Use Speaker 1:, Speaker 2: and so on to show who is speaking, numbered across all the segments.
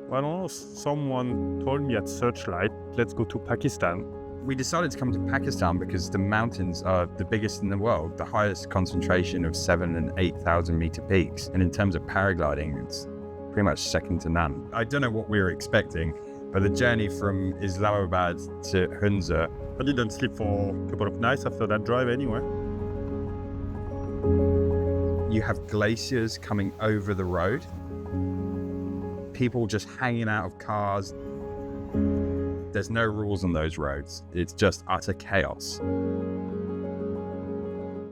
Speaker 1: I don't know, someone told me at Searchlight, let's go to Pakistan.
Speaker 2: We decided to come to Pakistan because the mountains are the biggest in the world, the highest concentration of 7,000 and 8,000 meter peaks. And in terms of paragliding, it's pretty much second to none. I don't know what we were expecting, but the journey from Islamabad to Hunza,
Speaker 1: I didn't sleep for a couple of nights after that drive anyway.
Speaker 2: you have glaciers coming over the road, people just hanging out of cars. There's no rules on those roads. It's just utter chaos.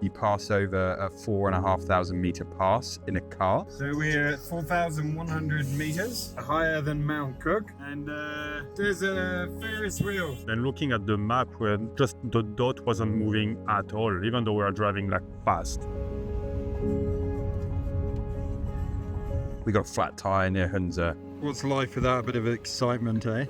Speaker 2: You pass over a 4,500 meter pass in a car.
Speaker 3: So we're at 4,100 meters, higher than Mount Cook, and there's a Ferris wheel.
Speaker 1: And looking at the map, where just the dot wasn't moving at all, even though we were driving like fast.
Speaker 2: We got a flat tire near Hunza.
Speaker 3: What's life without a bit of excitement, eh?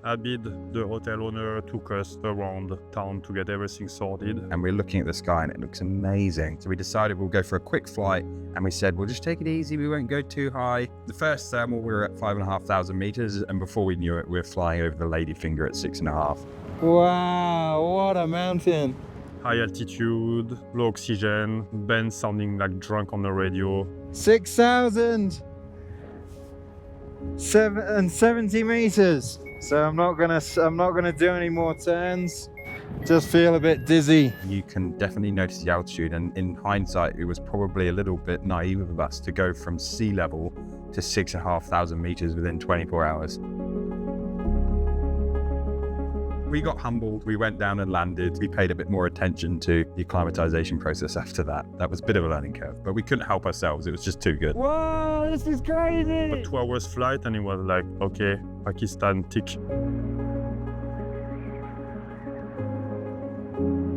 Speaker 1: Abid, the hotel owner, took us around town to get everything sorted.
Speaker 2: And we're looking at the sky and it looks amazing. So we decided we'll go for a quick flight, and we said, we'll just take it easy, we won't go too high. The first thermal, we were at 5,500 meters, and before we knew it, we were flying over the Ladyfinger at 6,500.
Speaker 4: Wow, what a mountain.
Speaker 1: High altitude, low oxygen, Ben sounding like drunk on the radio.
Speaker 4: 6,070 meters. So I'm not gonna do any more turns. Just feel a bit dizzy.
Speaker 2: You can definitely notice the altitude, and in hindsight, it was probably a little bit naive of us to go from sea level to 6,500 meters within 24 hours. We got humbled, we went down and landed. We paid a bit more attention to the acclimatization process after that. That was a bit of a learning curve, but we couldn't help ourselves. It was just too good.
Speaker 4: Whoa, this is crazy.
Speaker 1: But 2 hours flight, and it was like, okay, Pakistan tick.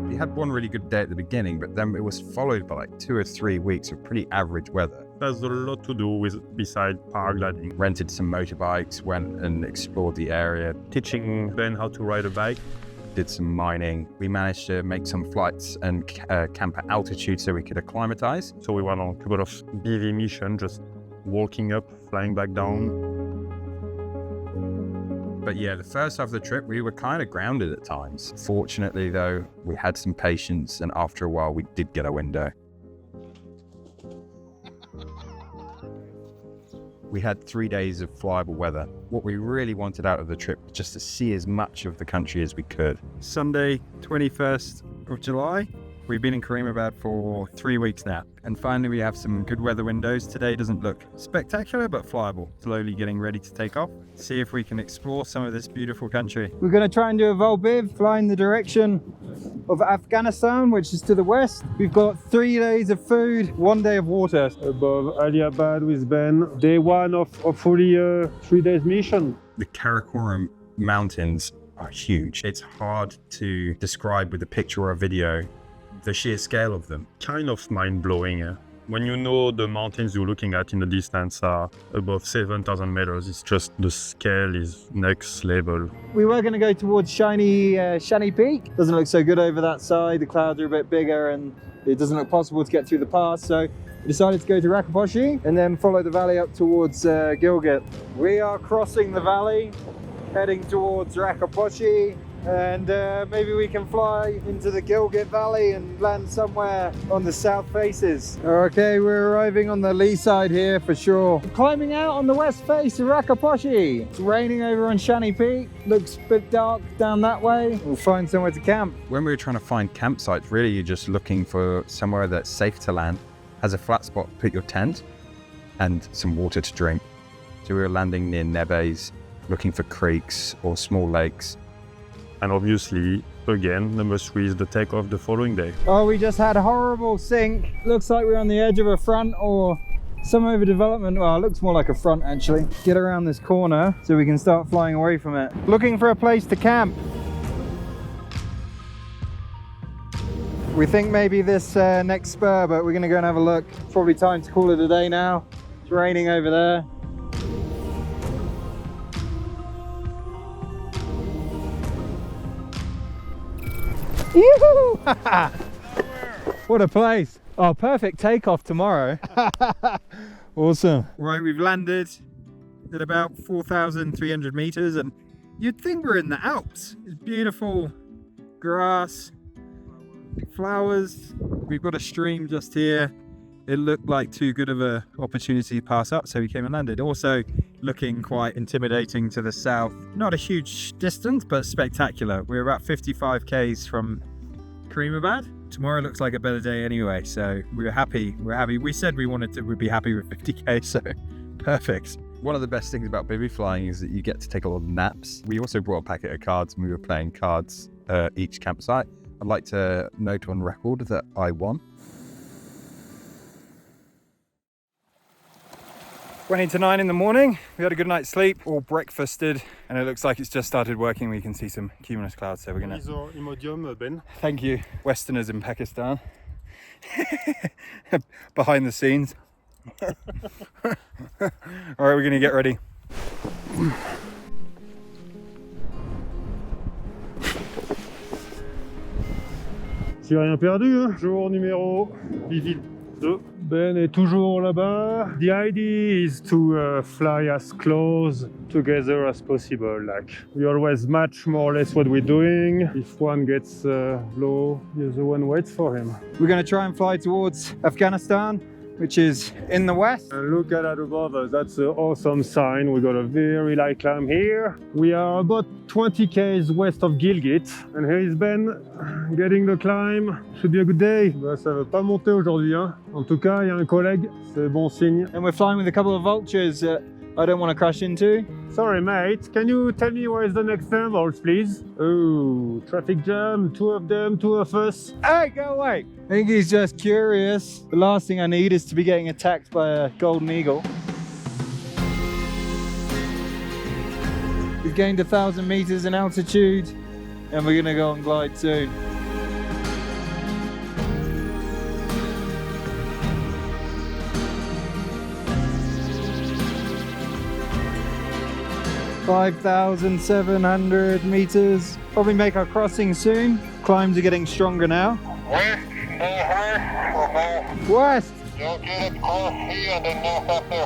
Speaker 2: We had one really good day at the beginning, but then it was followed by like 2 or 3 weeks of pretty average weather.
Speaker 1: There's a lot to do with besides paragliding.
Speaker 2: Rented some motorbikes, went and explored the area,
Speaker 1: Teaching Ben how to ride a bike.
Speaker 2: did some mining. We managed to make some flights and camp at altitude so we could acclimatize.
Speaker 1: So we went on a couple of BV missions, just walking up, flying back down.
Speaker 2: But yeah, the first half of the trip, we were kind of grounded at times. Fortunately though, we had some patience, and after a while we did get a window. We had 3 days of flyable weather. What we really wanted out of the trip was just to see as much of the country as we could.
Speaker 3: Sunday, 21st of July. We've been in Karimabad for 3 weeks now, and finally we have some good weather windows. Today doesn't look spectacular, but flyable. Slowly getting ready to take off. See if we can explore some of this beautiful country.
Speaker 4: We're going to try and do a Volbiv, fly in the direction of Afghanistan, which is to the west. We've got 3 days of food, 1 day of water.
Speaker 5: Above Aliabad with Ben. Day one of fully 3 days mission.
Speaker 2: The Karakoram mountains are huge. It's hard to describe with a picture or a video the sheer scale of them.
Speaker 1: Kind of mind-blowing. When you know the mountains you're looking at in the distance are above 7,000 meters, it's just the scale is next level.
Speaker 4: We were going to go towards Shani Peak. Doesn't look so good over that side. The clouds are a bit bigger and it doesn't look possible to get through the pass. So we decided to go to Rakaposhi and then follow the valley up towards Gilgit. We are crossing the valley, heading towards Rakaposhi. And maybe we can fly into the Gilgit Valley and land somewhere on the south faces. Okay, we're arriving on the lee side here for sure. Climbing out on the west face of Rakaposhi. It's raining over on Shani Peak. Looks a bit dark down that way. We'll find somewhere to camp.
Speaker 2: When we were trying to find campsites, really you're just looking for somewhere that's safe to land, has a flat spot to put your tent, and some water to drink. So we were landing near Nebes, looking for creeks or small lakes.
Speaker 1: And obviously, again, number 3 is the takeoff the following day.
Speaker 4: Oh, we just had a horrible sink. Looks like we're on the edge of a front or some overdevelopment. Well, it looks more like a front actually. Get around this corner so we can start flying away from it. Looking for a place to camp. We think maybe this next spur, but we're gonna go and have a look. Probably time to call it a day now. It's raining over there. Yoo-hoo! What a place. Oh, perfect takeoff tomorrow. Awesome.
Speaker 3: Right, we've landed. at about 4,300 meters, and you'd think we're in the Alps. It's beautiful grass, flowers. We've got a stream just here. It looked like too good of an opportunity to pass up, so we came and landed. Also looking quite intimidating to the south. Not a huge distance, but spectacular. We're about 55 k's from Karimabad. Tomorrow looks like a better day anyway, so we're happy. We said we'd be happy with 50k, so perfect.
Speaker 2: One of the best things about bivvy flying is that you get to take a lot of naps. We also brought a packet of cards and we were playing cards each campsite. I'd like to note on record that I won.
Speaker 3: 20 to 9 in the morning. We had a good night's sleep, all breakfasted, and it looks like it's just started working. We can see some cumulus clouds, so we're gonna...
Speaker 1: Imodium, Ben.
Speaker 3: Thank you, Westerners in Pakistan. Behind the scenes. All right, we're gonna get ready.
Speaker 5: J'ai rien perdu, hein. Jour numéro 2. Ben est toujours là-bas. The idea is to fly as close together as possible. Like we always match more or less what we're doing. If one gets low, the other one waits for him.
Speaker 3: We're gonna try and fly towards Afghanistan, which is in the west.
Speaker 5: And look at that above us, that's an awesome sign. We got a very light climb here. We are about 20 k's west of Gilgit. And here is Ben, getting the climb. Should be a good day. Ben, ça veut pas monter aujourd'hui, hein. En tout cas, il y a un collègue, c'est bon signe.
Speaker 3: And we're flying with a couple of vultures that I don't want to crash into.
Speaker 5: Sorry mate, can you tell me where is the next thermals, please? Oh, traffic jam, two of them, two of us.
Speaker 3: Hey, go away! I think he's just curious. The last thing I need is to be getting attacked by a golden eagle. We've gained 1,000 meters in altitude, and we're gonna go on glide soon. (5,700 meters. Probably make our crossing soon. Climbs are getting stronger now. West!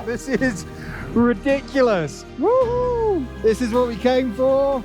Speaker 3: This is ridiculous. Woohoo! This is what we came for.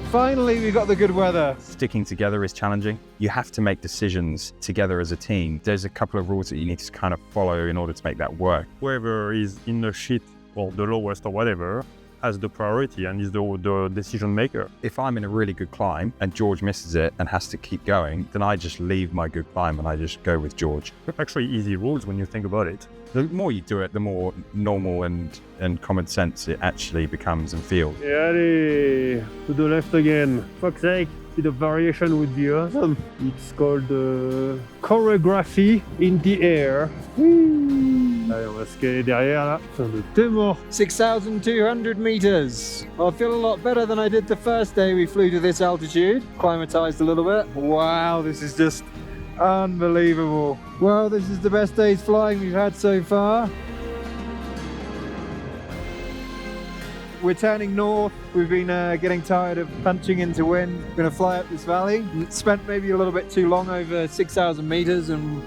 Speaker 3: Finally, we got the good weather.
Speaker 2: Sticking together is challenging. You have to make decisions together as a team. There's a couple of rules that you need to kind of follow in order to make that work.
Speaker 1: Whoever is in the shit or the lowest or whatever has the priority and is the decision maker.
Speaker 2: If I'm in a really good climb and George misses it and has to keep going, then I just leave my good climb and I just go with George.
Speaker 1: Actually easy rules when you think about it.
Speaker 2: The more you do it, the more normal and common sense it actually becomes and feels.
Speaker 5: Allez, to the left again. Fuck's sake, the variation would be awesome. It's called choreography in the air. Allez, on va scaler derrière là. Putain, t'es mort.
Speaker 3: 6,200 meters. I feel a lot better than I did the first day we flew to this altitude. Climatized a little bit. Wow, this is just unbelievable. Well, this is the best day's flying we've had so far. We're turning north. We've been getting tired of punching into wind. We're gonna fly up this valley. Spent maybe a little bit too long over 6,000 meters and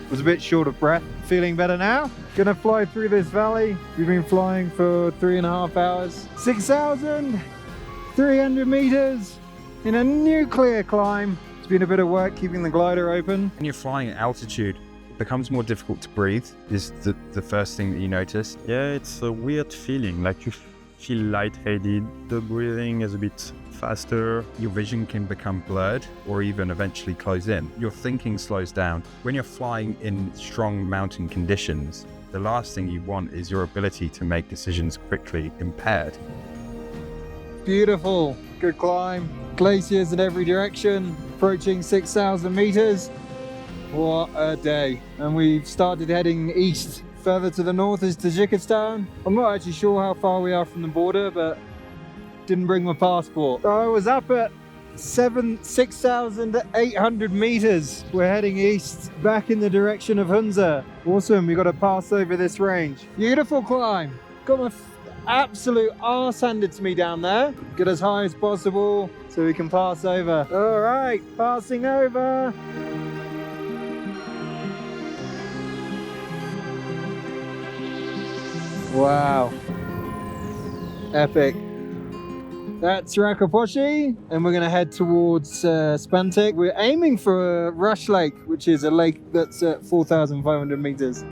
Speaker 3: was a bit short of breath. Feeling better now. Gonna fly through this valley. We've been flying for 3.5 hours. 6,300 meters in a nuclear climb. It's been a bit of work keeping the glider open.
Speaker 2: When you're flying at altitude, it becomes more difficult to breathe, is the first thing that you notice.
Speaker 1: Yeah, it's a weird feeling, like you feel lightheaded, the breathing is a bit faster.
Speaker 2: Your vision can become blurred or even eventually close in. Your thinking slows down. When you're flying in strong mountain conditions, the last thing you want is your ability to make decisions quickly impaired.
Speaker 3: Beautiful, good climb. Glaciers in every direction, approaching 6,000 meters. What a day. And we've started heading east. Further to the north is Tajikistan. I'm not actually sure how far we are from the border, but didn't bring my passport. I was up at 6,800 meters. We're heading east, back in the direction of Hunza. Awesome, we got to pass over this range. Beautiful climb. Got my absolute arse handed to me down there. Get as high as possible so we can pass over. All right, passing over. Wow.
Speaker 4: Epic. That's Rakaposhi, and we're gonna head towards Spantik. We're aiming for Rush Lake, which is a lake that's at 4,500 meters.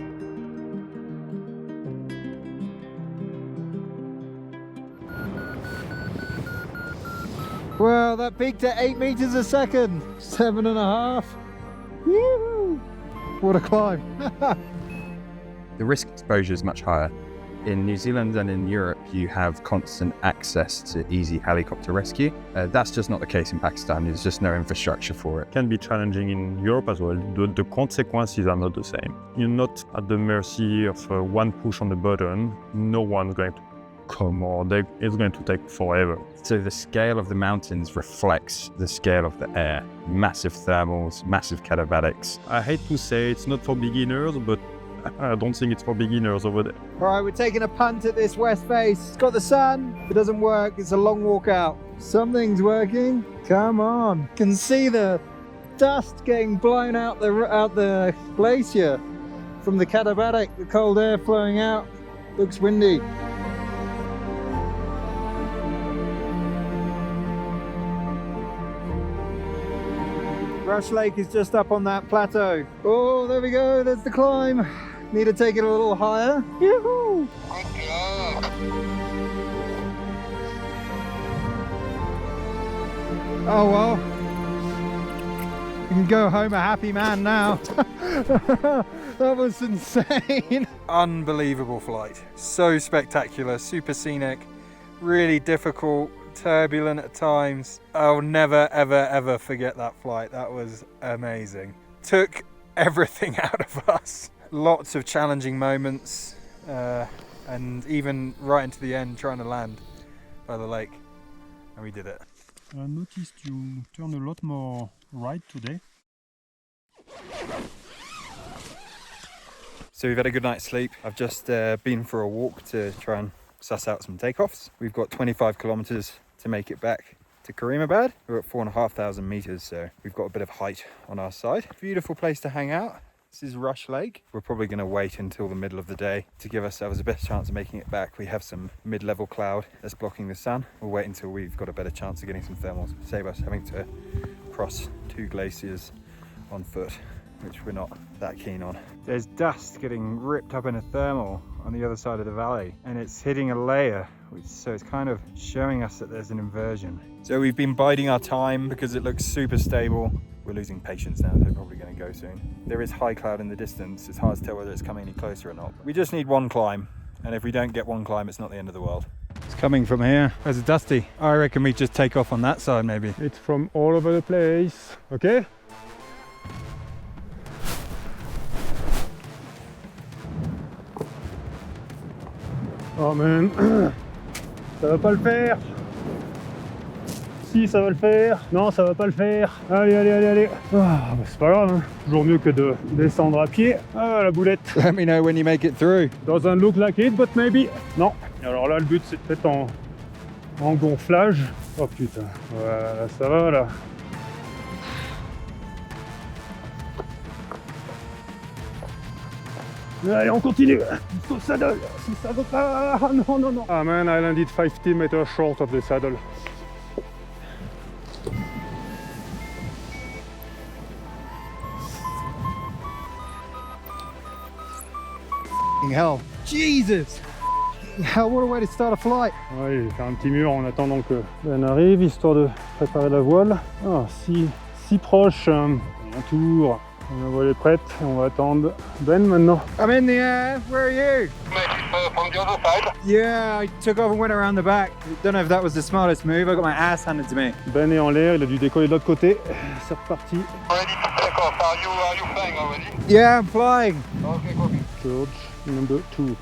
Speaker 4: Well, that peaked at 8 meters a second. 7.5. Woo! What a climb.
Speaker 2: The risk exposure is much higher. In New Zealand and in Europe, you have constant access to easy helicopter rescue. That's just not the case in Pakistan. There's just no infrastructure for it.
Speaker 1: Can be challenging in Europe as well. The consequences are not the same. You're not at the mercy of one push on the button. No one's going to come, or it's going to take forever.
Speaker 2: So the scale of the mountains reflects the scale of the air. Massive thermals, massive katabatics.
Speaker 1: I hate to say it's not for beginners, but I don't think it's for beginners over there.
Speaker 4: All right, we're taking a punt at this west face. It's got the sun. If it doesn't work, it's a long walk out. Something's working. Come on. Can see the dust getting blown out the glacier from the katabatic, the cold air flowing out. Looks windy. Rush Lake is just up on that plateau. Oh, there we go. There's the climb. Need to take it a little higher. Yoo-hoo! Oh well. You can go home a happy man now. That was insane. Unbelievable flight. So spectacular, super scenic, really difficult, turbulent at times. I'll never ever forget that flight. That was amazing. Took everything out of us. Lots of challenging moments, and even right into the end trying to land by the lake, and we did it.
Speaker 5: I noticed you turn a lot more right today.
Speaker 2: So we've had a good night's sleep. I've just been for a walk to try and suss out some takeoffs. We've got 25 kilometers to make it back to Karimabad. We're at 4,500 meters, so we've got a bit of height on our side. Beautiful place to hang out. This is Rush Lake. We're probably going to wait until the middle of the day to give ourselves a better chance of making it back. We have some mid-level cloud that's blocking the sun. We'll wait until we've got a better chance of getting some thermals. Save us having to cross 2 glaciers on foot, which we're not that keen on.
Speaker 3: There's dust getting ripped up in a thermal on the other side of the valley, and it's hitting a layer, so it's kind of showing us that there's an inversion.
Speaker 2: So we've been biding our time because it looks super stable. We're losing patience now, so we're probably going to go soon. There is high cloud in the distance. It's hard to tell whether it's coming any closer or not. We just need one climb, and if we don't get one climb, it's not the end of the world.
Speaker 3: It's coming from here. Where's it dusty? I reckon we just take off on that side maybe.
Speaker 5: It's from all over the place, okay? Oh man, ça va pas le faire. Si, ça va le faire. Non, ça va pas le faire. Allez, allez, allez, allez. Ah, bah, c'est pas grave, hein. Toujours mieux que de descendre à pied. Ah, la boulette.
Speaker 3: Let me know when you make it through.
Speaker 5: Doesn't look like it, but maybe. Non. Alors là, le but, c'est peut-être en gonflage. Oh putain. Voilà, ça va là. Allez, on continue. Jusqu'au saddle. Si ça veut pas. Ah, non, non, non. Ah man, I landed 50 meters short of the saddle.
Speaker 4: Hell. Jesus! Hell, what a way to start a flight.
Speaker 5: Ouais, j'ai fait un petit mur en attendant que Ben arrive, histoire de préparer la voile. Ah, si proche. Un tour. La voile est prête, on va attendre Ben maintenant.
Speaker 4: I'm in the air. Where are you?
Speaker 6: From the other side.
Speaker 4: Yeah, I took off and went around the back. Don't know if that was the smartest move. I got my ass handed to me.
Speaker 5: Ben est en l'air, il a dû décoller de l'autre côté. C'est reparti.
Speaker 6: Ready to take off. Are you flying already?
Speaker 4: Yeah, I'm flying.
Speaker 6: Okay, copy.
Speaker 5: George, number 2.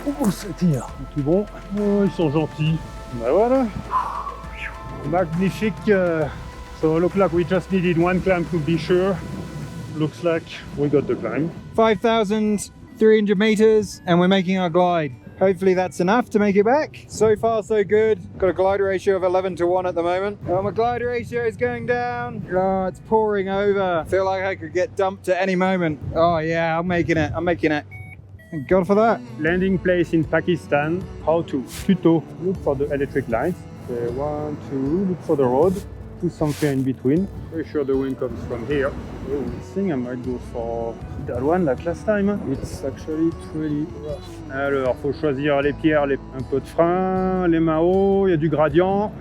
Speaker 5: Oh, ça tire. Tout bon. Oh, ils sont gentils. Ben voilà. Magnifique. So look like we just needed one climb to be sure. Looks like we got the climb.
Speaker 4: 5,300 meters and we're making our glide. Hopefully that's enough to make it back. So far so good. Got a glide ratio of 11:1 at the moment. Oh, my glide ratio is going down. Oh, it's pouring over. I feel like I could get dumped at any moment. Oh yeah, I'm making it. Thank God for that.
Speaker 5: Landing place in Pakistan, how to. Tuto, look for the electric lines. 1, 2, look for the road. Do something in between. Pretty sure the wind comes from here. Oh, I think I might go for that one like last time. It's actually pretty rough. Alors, faut choisir les pierres, un peu de frein, les mains haut, il y a du gradient.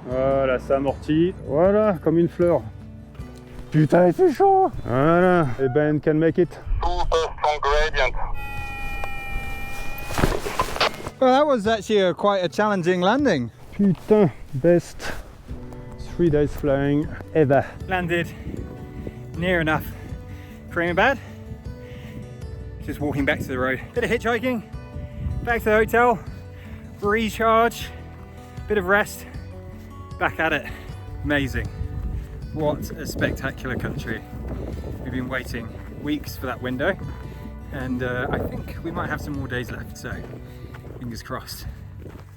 Speaker 5: Voilà, ça amortit. Voilà, comme une fleur. Putain, il fait chaud. Voilà, et Ben can make it.
Speaker 6: Super strong gradient.
Speaker 4: Well, that was actually quite a challenging landing.
Speaker 5: Putain, best 3 days flying ever.
Speaker 3: Landed near enough. Creaming bad. Just walking back to the road. Bit of hitchhiking. Back to the hotel. Recharge. Bit of rest. Back at it. Amazing. What a spectacular country. We've been waiting weeks for that window, and I think we might have some more days left, so fingers crossed.